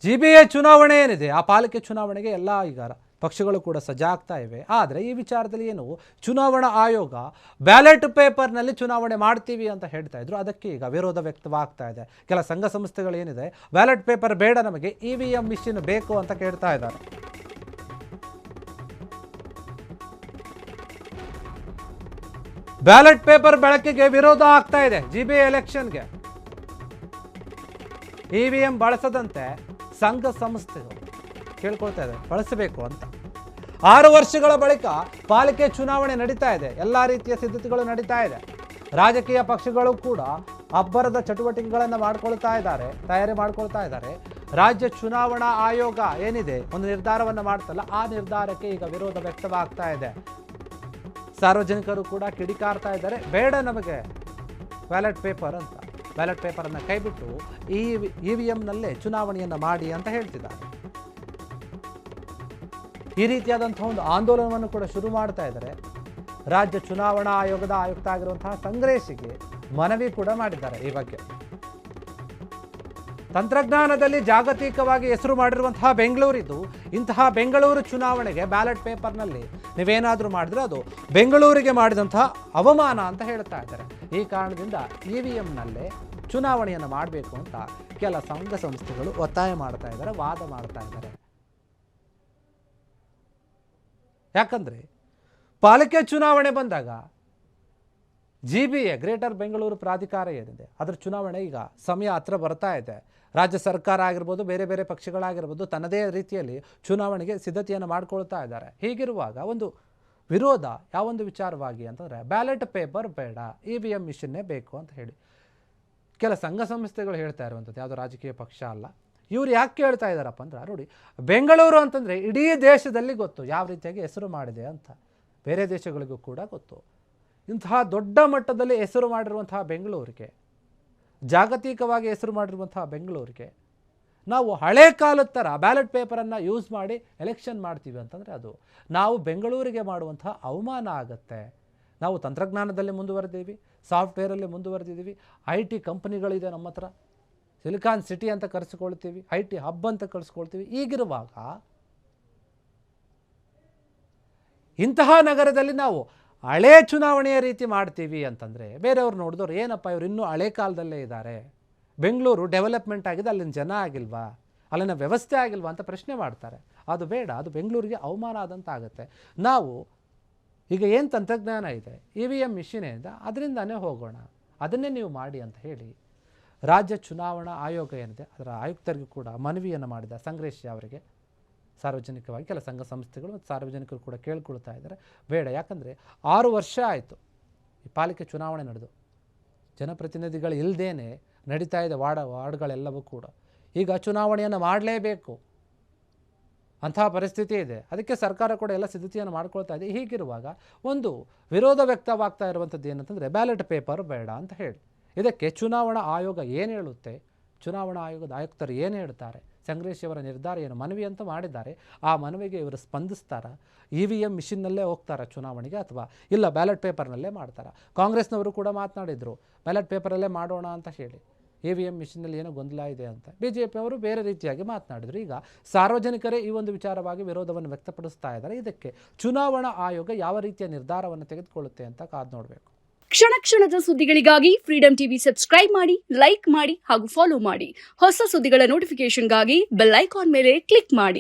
GBA ಚುನಾವಣೆ ಏನಿದೆ ಆ ಪಾಲಿಕೆ ಚುನಾವಣೆಗೆ ಎಲ್ಲ ಈಗ ಪಕ್ಷಗಳು ಕೂಡ ಸಜ್ಜಾಗ್ತಾ ಇವೆ. ಆದರೆ ಈ ವಿಚಾರದಲ್ಲಿ ಏನು ಚುನಾವಣಾ ಆಯೋಗ ಬ್ಯಾಲೆಟ್ ಪೇಪರ್ನಲ್ಲಿ ಚುನಾವಣೆ ಮಾಡ್ತೀವಿ ಅಂತ ಹೇಳ್ತಾ ಇದ್ರು. ಅದಕ್ಕೆ ಈಗ ವಿರೋಧ ವ್ಯಕ್ತವಾಗ್ತಾ ಇದೆ. ಕೆಲ ಸಂಘ ಸಂಸ್ಥೆಗಳು ಏನಿದೆ ಬ್ಯಾಲೆಟ್ ಪೇಪರ್ ಬೇಡ, ನಮಗೆ EVM ಮಿಷಿನ್ ಬೇಕು ಅಂತ ಕೇಳ್ತಾ ಇದ್ದಾರೆ. ಬ್ಯಾಲೆಟ್ ಪೇಪರ್ ಬಳಕೆಗೆ ವಿರೋಧ ಆಗ್ತಾ ಇದೆ. GBA ಎಲೆಕ್ಷನ್ಗೆ EVM ಬಳಸದಂತೆ ಸಂಘ ಸಂಸ್ಥೆಗಳು ಕೇಳ್ಕೊಳ್ತಾ ಇದೆ, ಬಳಸಬೇಕು ಅಂತ. 6 ವರ್ಷಗಳ ಬಳಿಕ ಪಾಲಿಕೆ ಚುನಾವಣೆ ನಡೀತಾ ಇದೆ. ಎಲ್ಲ ರೀತಿಯ ಸಿದ್ಧತೆಗಳು ನಡೀತಾ ಇದೆ. ರಾಜಕೀಯ ಪಕ್ಷಗಳು ಕೂಡ ಅಬ್ಬರದ ಚಟುವಟಿಕೆಗಳನ್ನು ತಯಾರಿ ಮಾಡ್ಕೊಳ್ತಾ ಇದ್ದಾರೆ. ರಾಜ್ಯ ಚುನಾವಣಾ ಆಯೋಗ ಏನಿದೆ ಒಂದು ನಿರ್ಧಾರವನ್ನು ಮಾಡ್ತಲ್ಲ, ಆ ನಿರ್ಧಾರಕ್ಕೆ ಈಗ ವಿರೋಧ ವ್ಯಕ್ತವಾಗ್ತಾ ಇದೆ. ಸಾರ್ವಜನಿಕರು ಕೂಡ ಕಿಡಿಕಾರ್ತಾ ಇದ್ದಾರೆ, ಬೇಡ ನಮಗೆ ಬ್ಯಾಲೆಟ್ ಪೇಪರ್ ಅಂತ. ಬ್ಯಾಲೆಟ್ ಪೇಪರನ್ನು ಕೈಬಿಟ್ಟು EVMನಲ್ಲೇ ಚುನಾವಣೆಯನ್ನು ಮಾಡಿ ಅಂತ ಹೇಳ್ತಿದ್ದಾರೆ. ಈ ರೀತಿಯಾದಂತಹ ಒಂದು ಆಂದೋಲನವನ್ನು ಕೂಡ ಶುರು ಮಾಡ್ತಾ ಇದ್ದಾರೆ. ರಾಜ್ಯ ಚುನಾವಣಾ ಆಯೋಗದ ಆಯುಕ್ತ ಆಗಿರುವಂತಹ ಸಂಗ್ರೇಶಿಗೆ ಮನವಿ ಕೂಡ ಮಾಡಿದ್ದಾರೆ. ಈ ಬಗ್ಗೆ ತಂತ್ರಜ್ಞಾನದಲ್ಲಿ ಜಾಗತಿಕವಾಗಿ ಹೆಸರು ಮಾಡಿರುವಂತಹ ಬೆಂಗಳೂರಿದ್ದು, ಇಂತಹ ಬೆಂಗಳೂರು ಚುನಾವಣೆಗೆ ಬ್ಯಾಲೆಟ್ ಪೇಪರ್ನಲ್ಲಿ ನೀವೇನಾದರೂ ಮಾಡಿದ್ರೆ ಅದು ಬೆಂಗಳೂರಿಗೆ ಮಾಡಿದಂತಹ ಅವಮಾನ ಅಂತ ಹೇಳ್ತಾ ಇದ್ದಾರೆ. ಈ ಕಾರಣದಿಂದ EVMನಲ್ಲೇ ಚುನಾವಣೆಯನ್ನು ಮಾಡಬೇಕು ಅಂತ ಕೆಲ ಸಂಘ ಸಂಸ್ಥೆಗಳು ಒತ್ತಾಯ ಮಾಡ್ತಾ ಇದ್ದಾರೆ, ವಾದ ಮಾಡ್ತಾ ಇದ್ದಾರೆ. ಯಾಕಂದರೆ ಪಾಲಿಕೆ ಚುನಾವಣೆ ಬಂದಾಗ GBA ಗ್ರೇಟರ್ ಬೆಂಗಳೂರು ಪ್ರಾಧಿಕಾರ ಏನಿದೆ ಅದರ ಚುನಾವಣೆ ಈಗ ಸಮಯ ಹತ್ರ ಬರ್ತಾ ಇದೆ. ರಾಜ್ಯ ಸರ್ಕಾರ ಆಗಿರ್ಬೋದು, ಬೇರೆ ಬೇರೆ ಪಕ್ಷಗಳಾಗಿರ್ಬೋದು, ತನ್ನದೇ ರೀತಿಯಲ್ಲಿ ಚುನಾವಣೆಗೆ ಸಿದ್ಧತೆಯನ್ನು ಮಾಡ್ಕೊಳ್ತಾ ಇದ್ದಾರೆ. ಹೀಗಿರುವಾಗ ಒಂದು ವಿರೋಧ ಯಾವೊಂದು ವಿಚಾರವಾಗಿ ಅಂತಂದರೆ ಬ್ಯಾಲೆಟ್ ಪೇಪರ್ ಬೇಡ, EVM ಮಿಷನ್ನೇ ಬೇಕು ಅಂತ ಹೇಳಿ ಕೆಲ ಸಂಘ ಸಂಸ್ಥೆಗಳು ಹೇಳ್ತಾ ಇರುವಂಥದ್ದು. ಯಾವುದೋ ರಾಜಕೀಯ ಪಕ್ಷ ಅಲ್ಲ. ಇವ್ರು ಯಾಕೆ ಹೇಳ್ತಾ ಇದ್ದಾರಪ್ಪ ಅಂದ್ರೆ, ನೋಡಿ, ಬೆಂಗಳೂರು ಅಂತಂದರೆ ಇಡೀ ದೇಶದಲ್ಲಿ ಗೊತ್ತು ಯಾವ ರೀತಿಯಾಗಿ ಹೆಸರು ಮಾಡಿದೆ ಅಂತ. ಬೇರೆ ದೇಶಗಳಿಗೂ ಕೂಡ ಗೊತ್ತು. ಇಂತಹ ದೊಡ್ಡ ಮಟ್ಟದಲ್ಲಿ ಹೆಸರು ಮಾಡಿರುವಂತಹ ಬೆಂಗಳೂರಿಗೆ, ಜಾಗತಿಕವಾಗಿ ಹೆಸರು ಮಾಡಿರುವಂತಹ ಬೆಂಗಳೂರಿಗೆ ನಾವು ಹಳೆ ಕಾಲದ ಥರ ಬ್ಯಾಲೆಟ್ ಪೇಪರನ್ನು ಯೂಸ್ ಮಾಡಿ ಎಲೆಕ್ಷನ್ ಮಾಡ್ತೀವಿ ಅಂತಂದರೆ ಅದು ನಾವು ಬೆಂಗಳೂರಿಗೆ ಮಾಡುವಂತಹ ಅವಮಾನ ಆಗುತ್ತೆ. ನಾವು ತಂತ್ರಜ್ಞಾನದಲ್ಲಿ ಮುಂದುವರೆದಿದ್ದೀವಿ, ಸಾಫ್ಟ್ವೇರಲ್ಲಿ ಮುಂದುವರೆದಿದ್ದೀವಿ, IT ಕಂಪನಿಗಳಿದೆ ನಮ್ಮ ಹತ್ರ, ಸಿಲಿಕಾನ್ ಸಿಟಿ ಅಂತ ಕರೆಸಿಕೊಳ್ತೀವಿ, IT ಹಬ್ ಅಂತ ಕರೆಸ್ಕೊಳ್ತೀವಿ. ಈಗಿರುವಾಗ ಇಂತಹ ನಗರದಲ್ಲಿ ನಾವು ಹಳೆ ಚುನಾವಣೆಯ ರೀತಿ ಮಾಡ್ತೀವಿ ಅಂತಂದರೆ ಬೇರೆಯವ್ರು ನೋಡಿದವ್ರು ಏನಪ್ಪ ಇವರು ಇನ್ನೂ ಹಳೆ ಕಾಲದಲ್ಲೇ ಇದ್ದಾರೆ, ಬೆಂಗಳೂರು ಡೆವಲಪ್ಮೆಂಟ್ ಆಗಿದೆ, ಅಲ್ಲಿನ ಜನ ಆಗಿಲ್ವಾ, ಅಲ್ಲಿನ ವ್ಯವಸ್ಥೆ ಆಗಿಲ್ವಾ ಅಂತ ಪ್ರಶ್ನೆ ಮಾಡ್ತಾರೆ. ಅದು ಬೇಡ, ಅದು ಬೆಂಗಳೂರಿಗೆ ಅವಮಾನ ಆದಂತ ಆಗುತ್ತೆ. ನಾವು ಈಗ ಏನು ತಂತ್ರಜ್ಞಾನ ಇದೆ EVM ಮಿಷಿನ್ ಇದೆ, ಅದರಿಂದನೇ ಹೋಗೋಣ, ಅದನ್ನೇ ನೀವು ಮಾಡಿ ಅಂತ ಹೇಳಿ ರಾಜ್ಯ ಚುನಾವಣಾ ಆಯೋಗ ಏನಿದೆ ಅದರ ಆಯುಕ್ತರಿಗೂ ಕೂಡ ಮನವಿಯನ್ನು ಮಾಡಿದ ಸಂಗ್ರೇಶ್ ಅವರಿಗೆ ಸಾರ್ವಜನಿಕವಾಗಿ ಕೆಲ ಸಂಘ ಸಂಸ್ಥೆಗಳು ಮತ್ತು ಸಾರ್ವಜನಿಕರು ಕೂಡ ಕೇಳ್ಕೊಳ್ತಾ ಇದ್ದಾರೆ, ಬೇಡ. ಯಾಕಂದರೆ 6 ವರ್ಷ ಆಯಿತು ಈ ಪಾಲಿಕೆ ಚುನಾವಣೆ ನಡೆದು, ಜನಪ್ರತಿನಿಧಿಗಳು ಇಲ್ಲದೇನೆ ನಡೀತಾ ಇದೆ ವಾರ್ಡ್ಗಳೆಲ್ಲವೂ ಕೂಡ. ಈಗ ಚುನಾವಣೆಯನ್ನು ಮಾಡಲೇಬೇಕು ಅಂತಹ ಪರಿಸ್ಥಿತಿ ಇದೆ. ಅದಕ್ಕೆ ಸರ್ಕಾರ ಕೂಡ ಎಲ್ಲ ಸಿದ್ಧತೆಯನ್ನು ಮಾಡ್ಕೊಳ್ತಾ ಇದೆ. ಹೀಗಿರುವಾಗ ಒಂದು ವಿರೋಧ ವ್ಯಕ್ತವಾಗ್ತಾ ಇರುವಂಥದ್ದು ಏನಂತಂದರೆ ಬ್ಯಾಲೆಟ್ ಪೇಪರ್ ಬೇಡ ಅಂತ ಹೇಳಿ. ಇದಕ್ಕೆ ಚುನಾವಣಾ ಆಯೋಗ ಏನು ಹೇಳುತ್ತೆ, ಚುನಾವಣಾ ಆಯೋಗದ ಆಯುಕ್ತರು ಏನು ಹೇಳ್ತಾರೆ, ಸಂಗ್ರೇಶ್ ಅವರ ನಿರ್ಧಾರ ಏನು, ಮನವಿ ಅಂತ ಮಾಡಿದ್ದಾರೆ, ಆ ಮನವಿಗೆ ಇವರು ಸ್ಪಂದಿಸ್ತಾರ, EVM ಮಿಷಿನ್ನಲ್ಲೇ ಹೋಗ್ತಾರ ಚುನಾವಣೆಗೆ, ಅಥವಾ ಇಲ್ಲ ಬ್ಯಾಲೆಟ್ ಪೇಪರ್ನಲ್ಲೇ ಮಾಡ್ತಾರೆ. ಕಾಂಗ್ರೆಸ್ನವರು ಕೂಡ ಮಾತನಾಡಿದರು ಬ್ಯಾಲೆಟ್ ಪೇಪರಲ್ಲೇ ಮಾಡೋಣ ಅಂತ ಹೇಳಿ, EVM ಮಿಷಿನಲ್ಲಿ ಏನೋ ಗೊಂದಲ ಇದೆ ಅಂತ. BJP ಅವರು ಬೇರೆ ರೀತಿಯಾಗಿ ಮಾತನಾಡಿದರು. ಈಗ ಸಾರ್ವಜನಿಕರೇ ಈ ಒಂದು ವಿಚಾರವಾಗಿ ವಿರೋಧವನ್ನು ವ್ಯಕ್ತಪಡಿಸ್ತಾ ಇದ್ದಾರೆ. ಇದಕ್ಕೆ ಚುನಾವಣಾ ಆಯೋಗ ಯಾವ ರೀತಿಯ ನಿರ್ಧಾರವನ್ನು ತೆಗೆದುಕೊಳ್ಳುತ್ತೆ ಅಂತ ಕಾದು ನೋಡಬೇಕು. ಕ್ಷಣ ಕ್ಷಣದ ಸುದ್ದಿಗಳಿಗಾಗಿ ಫ್ರೀಡಂ ಟಿವಿ ಸಬ್ಸ್ಕ್ರೈಬ್ ಮಾಡಿ, ಲೈಕ್ ಮಾಡಿ ಹಾಗೂ ಫಾಲೋ ಮಾಡಿ. ಹೊಸ ಸುದ್ದಿಗಳ ನೋಟಿಫಿಕೇಶನ್ಗಾಗಿ ಬೆಲ್ ಐಕಾನ್ ಮೇಲೆ ಕ್ಲಿಕ್ ಮಾಡಿ.